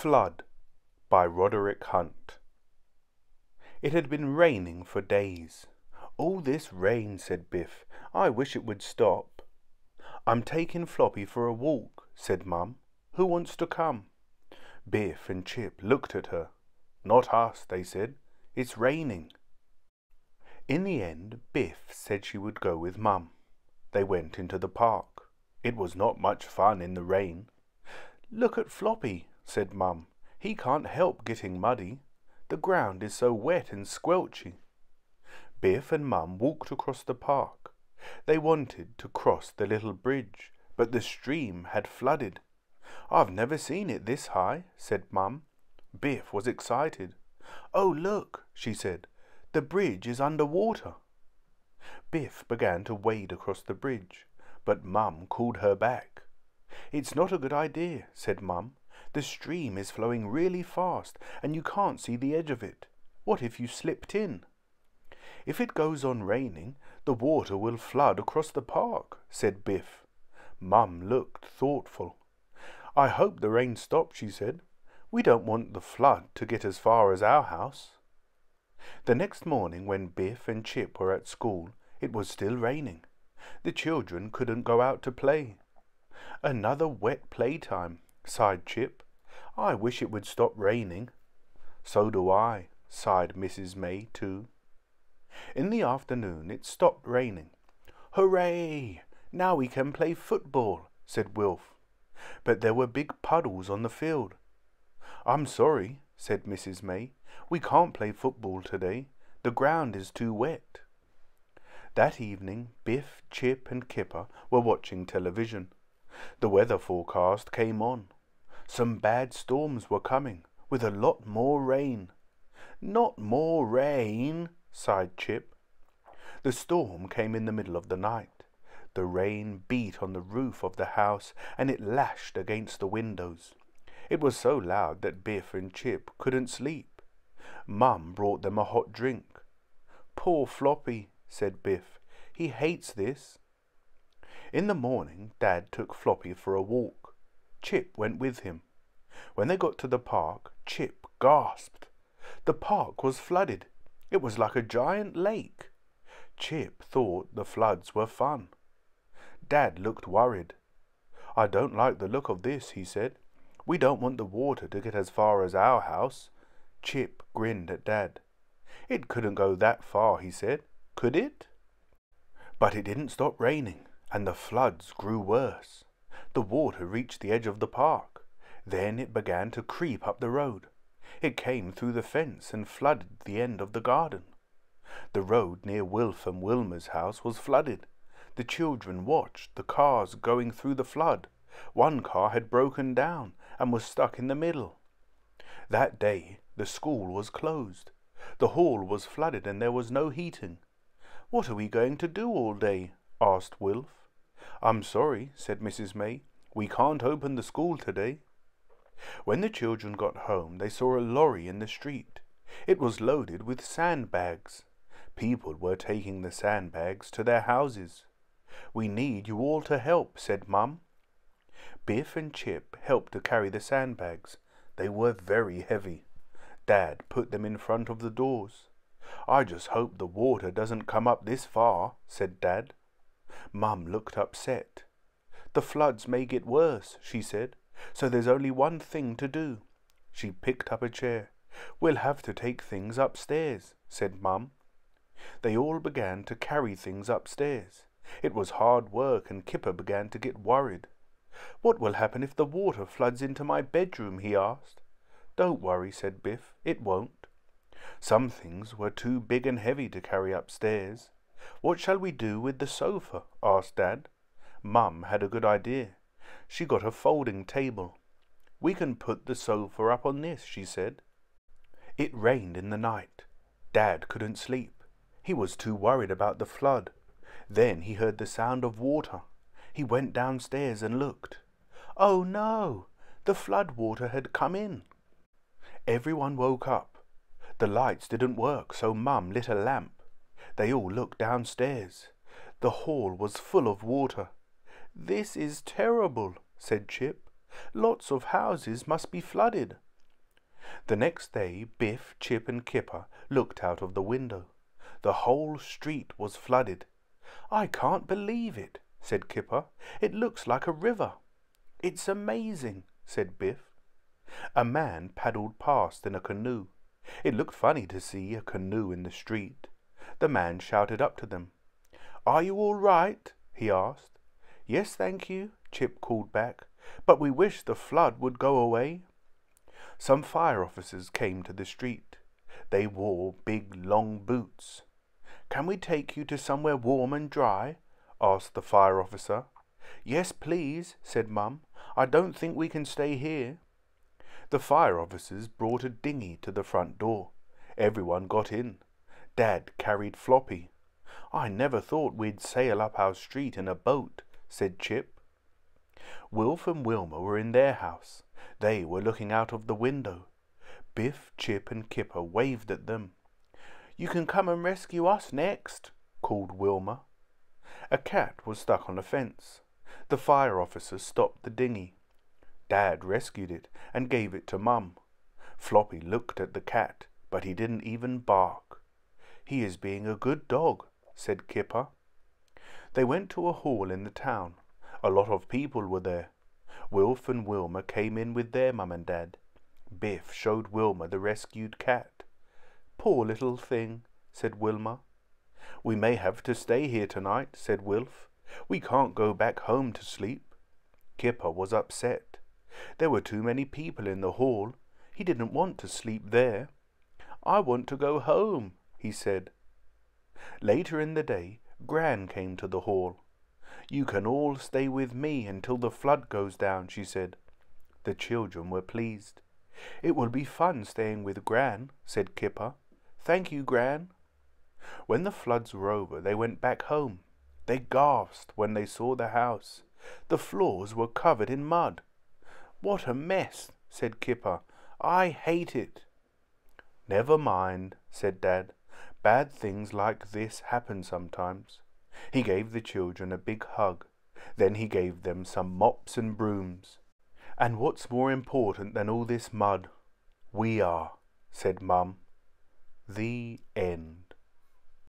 Flood by Roderick. It had been raining for days. "All this rain," said Biff. "I wish it would stop." "I'm taking Floppy for a walk," said Mum. "Who wants to come?" Biff and Chip looked at her. "Not us," they said. "It's raining." In the end, Biff said she would go with Mum. They went into the park. It was not much fun in the rain. "Look at Floppy," said Mum. "He can't help getting muddy. The ground is so wet and squelchy." Biff and Mum walked across the park. They wanted to cross the little bridge, but the stream had flooded. "I've never seen it this high," said Mum. Biff was excited. "Oh, look," she said. "The bridge is under water." Biff began to wade across the bridge, but Mum called her back. "It's not a good idea," said Mum. "The stream is flowing really fast, and you can't see the edge of it. What if you slipped in?" "If it goes on raining, the water will flood across the park," said Biff. Mum looked thoughtful. "I hope the rain stops," she said. "We don't want the flood to get as far as our house." The next morning, when Biff and Chip were at school, it was still raining. The children couldn't go out to play. "Another wet playtime," sighed Chip. "I wish it would stop raining." "So do I," sighed Mrs. May too. In the afternoon it stopped raining. "Hooray! Now we can play football," said Wilf. But there were big puddles on the field. "I'm sorry," said Mrs. May. "We can't play football today. The ground is too wet." That evening Biff, Chip and Kipper were watching television. The weather forecast came on. Some bad storms were coming, with a lot more rain. "Not more rain," sighed Chip. The storm came in the middle of the night. The rain beat on the roof of the house, and it lashed against the windows. It was so loud that Biff and Chip couldn't sleep. Mum brought them a hot drink. "Poor Floppy," said Biff. "He hates this." In the morning, Dad took Floppy for a walk. Chip went with him. When they got to the park, Chip gasped. The park was flooded. It was like a giant lake. Chip thought the floods were fun. Dad looked worried. "I don't like the look of this," he said. "We don't want the water to get as far as our house." Chip grinned at Dad. "It couldn't go that far," he said. "Could it?" But it didn't stop raining, and the floods grew worse. The water reached the edge of the park. Then it began to creep up the road. It came through the fence and flooded the end of the garden. The road near Wilf and Wilma's house was flooded. The children watched the cars going through the flood. One car had broken down and was stuck in the middle. That day the school was closed. The hall was flooded and there was no heating. "What are we going to do all day?" asked Wilf. "I'm sorry," said Mrs. May. "We can't open the school today." When the children got home, they saw a lorry in the street. It was loaded with sandbags. People were taking the sandbags to their houses. "We need you all to help," said Mum. Biff and Chip helped to carry the sandbags. They were very heavy. Dad put them in front of the doors. "I just hope the water doesn't come up this far," said Dad. Mum looked upset. "The floods may get worse," she said, "so there's only one thing to do." She picked up a chair. "We'll have to take things upstairs," said Mum. They all began to carry things upstairs. It was hard work, and Kipper began to get worried. "What will happen if the water floods into my bedroom?" he asked. "Don't worry," said Biff. "It won't." Some things were too big and heavy to carry upstairs. "What shall we do with the sofa?" asked Dad. Mum had a good idea. She got a folding table. "We can put the sofa up on this," she said. It rained in the night. Dad couldn't sleep. He was too worried about the flood. Then he heard the sound of water. He went downstairs and looked. Oh no! The flood water had come in. Everyone woke up. The lights didn't work, so Mum lit a lamp. They all looked downstairs. The hall was full of water. "This is terrible," said Chip. "Lots of houses must be flooded." The next day, Biff, Chip and Kipper looked out of the window. The whole street was flooded. "I can't believe it," said Kipper. "It looks like a river." "It's amazing," said Biff. A man paddled past in a canoe. It looked funny to see a canoe in the street. The man shouted up to them. "Are you all right?" he asked. "Yes, thank you," Chip called back, "but we wish the flood would go away." Some fire officers came to the street. They wore big, long boots. "Can we take you to somewhere warm and dry?" asked the fire officer. "Yes, please," said Mum. "I don't think we can stay here." The fire officers brought a dinghy to the front door. Everyone got in. Dad carried Floppy. "I never thought we'd sail up our street in a boat," said Chip. Wilf and Wilma were in their house. They were looking out of the window. Biff, Chip and Kipper waved at them. "You can come and rescue us next," called Wilma. A cat was stuck on a fence. The fire officer stopped the dinghy. Dad rescued it and gave it to Mum. Floppy looked at the cat, but he didn't even bark. "He is being a good dog," said Kipper. They went to a hall in the town. A lot of people were there. Wilf and Wilma came in with their mum and dad. Biff showed Wilma the rescued cat. "Poor little thing," said Wilma. "We may have to stay here tonight," said Wilf. "We can't go back home to sleep." Kipper was upset. There were too many people in the hall. He didn't want to sleep there. "I want to go home," he said. Later in the day, Gran came to the hall. "You can all stay with me until the flood goes down," she said. The children were pleased. "It will be fun staying with Gran," said Kipper. "Thank you, Gran." When the floods were over, they went back home. They gasped when they saw the house. The floors were covered in mud. "What a mess," said Kipper. "I hate it." "Never mind," said Dad. "Bad things like this happen sometimes." He gave the children a big hug. Then he gave them some mops and brooms. "And what's more important than all this mud?" "We are," said Mum. The end.